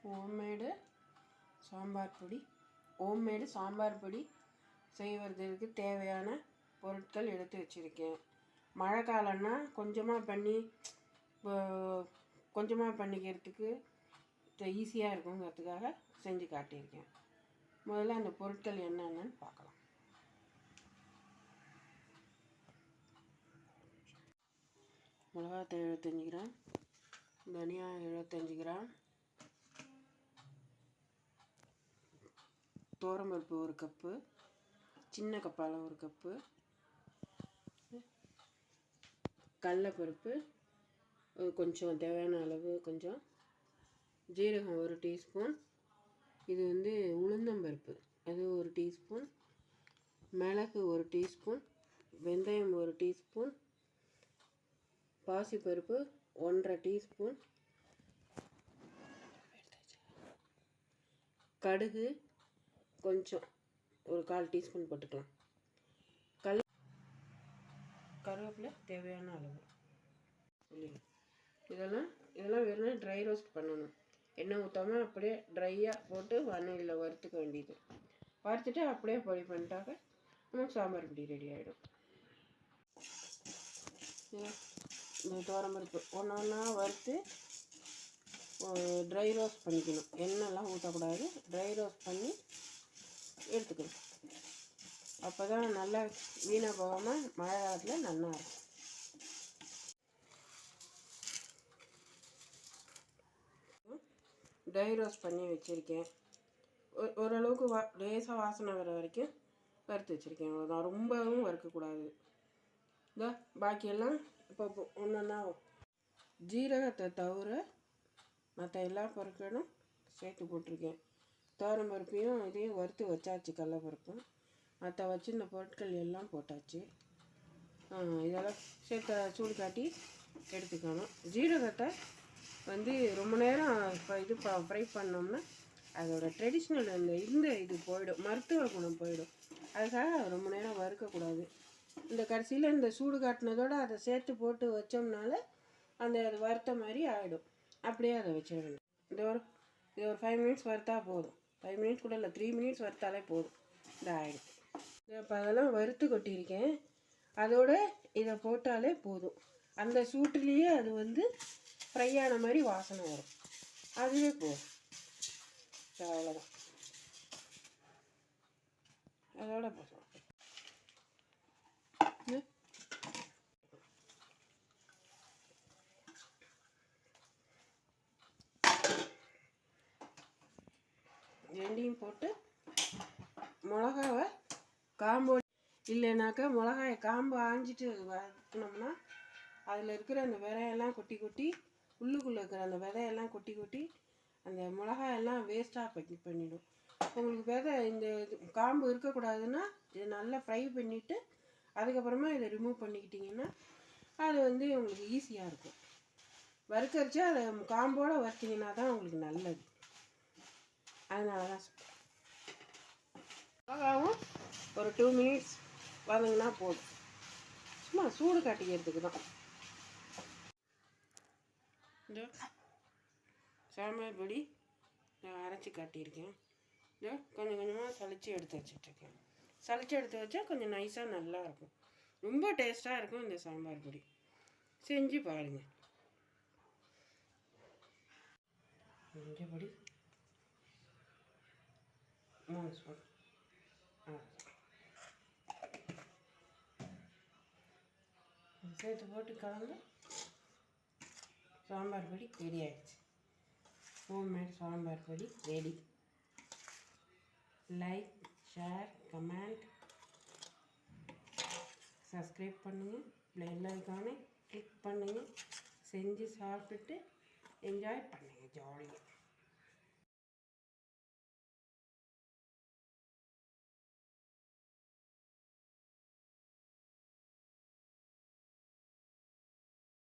Homemade sambar பொடி செய்வதற்கு தேவையான பொருட்கள் எடுத்து வச்சுருக்கேன். மழை காலம்னா கொஞ்சமாக பண்ணிக்கிறதுக்கு ஈஸியாக இருக்குங்கிறதுக்காக செஞ்சு காட்டியிருக்கேன். முதல்ல அந்த பொருட்கள் என்னென்னு பார்க்கலாம். மிளகாத்தூள் 75 கிராம், தனியா 75 கிராம், துவரம்பருப்பு 1 கப்பு, சின்ன கப்பால் 1 கப்பு, கடலைப்பருப்பு கொஞ்சம் தேவையான அளவு கொஞ்சம், ஜீரகம் 1 டீஸ்பூன், இது உளுந்தம்பருப்பு அது 1 டீஸ்பூன், மிளகு 1 டீஸ்பூன், வெந்தயம் 1 டீஸ்பூன், பாசிப்பருப்பு 1.5 டீஸ்பூன், கடுகு கொஞ்சம் ஒரு 1/4 டீஸ்பூன் போட்டுக்கலாம், கருவேப்பிலை தேவையான அளவு. இதெல்லாம் வெறும் ட்ரை ரோஸ்ட் பண்ணணும். எண்ணெய் ஊற்றாமல் அப்படியே ட்ரையாக போட்டு வானலியில் வறுத்துக்க வேண்டியது. வறுத்துட்டு அப்படியே பொடி பண்ணிட்டாக்க நமக்கு சாம்பார் பொடி ரெடி ஆகிடும். இந்த துவரம்பருப்பு ஒன்றா வறுத்து ட்ரை ரோஸ்ட் பண்ணிக்கணும். எண்ணெய்லாம் ஊற்றக்கூடாது, ட்ரை ரோஸ்ட் பண்ணி எடுத்துக்கணும். அப்போ தான் நல்லா வீணாக போகாமல் மழை காலத்தில் நல்லா இருக்கும். ட்ரை ரோஸ்ட் பண்ணி வச்சுருக்கேன். ஓரளவுக்கு லேசாக வாசனை வர வரைக்கும் வறுத்து வச்சுருக்கேன். அவ்வளோதான், ரொம்பவும் வறுக்கக்கூடாது. இதோ பாக்கியெல்லாம் இப்போ ஒன்றா ஜீரகத்தை தவிர மற்ற எல்லா பொருட்களும் சேர்த்து போட்டிருக்கேன். துவரம்பருப்பையும் இதையும் வறுத்து வச்சாச்சு, கடலைப்பருப்பும் மற்ற வச்சுருந்த பொருட்கள் எல்லாம் போட்டாச்சு. இதெல்லாம் சேர்த்து சூடு காட்டி எடுத்துக்கணும். ஜீரகத்தை ரொம்ப நேரம் ஃப்ரை பண்ணோம்னா அதோட ட்ரெடிஷ்னல் இது போயிடும், மருத்துவ குணம் போயிடும். அதுக்காக ரொம்ப நேரம் வறுக்கக்கூடாது. இந்த கடைசியில் இந்த சூடு காட்டினதோடு அதை சேர்த்து போட்டு வச்சோம்னால அது வறுத்த மாதிரி ஆகிடும். அப்படியே அதை வச்சிட வேண்டும். இது ஒரு 5 மினிட்ஸ் வறுத்தா போதும். 5 மினிட்ஸ் கூட இல்லை, 3 மினிட்ஸ் வறுத்தாலே போதும். இது ஆகிடும். இப்போ அதெல்லாம் வறுத்து கொட்டியிருக்கேன். அதோடு இதை போட்டாலே போதும். அந்த சூட்டுலேயே அது ஃப்ரை ஆன மாதிரி வாசனை வரும். அதுவே போதும். அவ்வளோதான், அதோட போதும். ரெண்டையும் போட்டு மிளகாவை காம்பு இல்லைனாக்கா மிளகாயை காம்பு ஆஞ்சிட்டு வறுக்கணும்னா அதில் இருக்கிற அந்த விதையெல்லாம் கொட்டி உள்ளுக்குள்ளே இருக்கிற அந்த விதையெல்லாம் கொட்டி அந்த மிளகாயெல்லாம் வேஸ்ட்டாக பண்ணிடும். உங்களுக்கு இந்த காம்பு இருக்கக்கூடாதுன்னா இதை நல்லா ஃப்ரை பண்ணிவிட்டு அதுக்கப்புறமா இதை ரிமூவ் பண்ணிக்கிட்டிங்கன்னா அது உங்களுக்கு ஈஸியாக இருக்கும். வறுக்கரிச்சு அதை காம்போடு வறுத்திங்கன்னா தான் உங்களுக்கு நல்லது. அதனால தான் மிளகாவும் ஒரு 2 மினிட்ஸ் வதங்கினா போதும். சும்மா சூடு காட்டிக்கிறதுக்கு தான். இந்த சாம்பார் பொடி நான் அரைச்சி காட்டியிருக்கேன். இதோ கொஞ்சம் கொஞ்சமாக சளிச்சு எடுத்து வச்சிட்ருக்கேன். சளிச்சு எடுத்து வச்சா கொஞ்சம் நைஸாக நல்லாயிருக்கும். ரொம்ப டேஸ்ட்டாக இருக்கும் இந்த சாம்பார் பொடி. செஞ்சு பாருங்கள். மஞ்சள் பொடி 3 ஸ்பூன், சேர்த்து போட்டு கலந்து சாம்பார் பொடி ரெடி ஆகிடுச்சு. ஹோம்மேட் சாம்பார் பொடி ready. Like, share, comment, subscribe பண்ணுங்கள். பெல் ஐகானை கிளிக் பண்ணுங்கள். செஞ்சு சாப்பிட்டுட்டு என்ஜாய் பண்ணுங்கள் ஜாலியாக.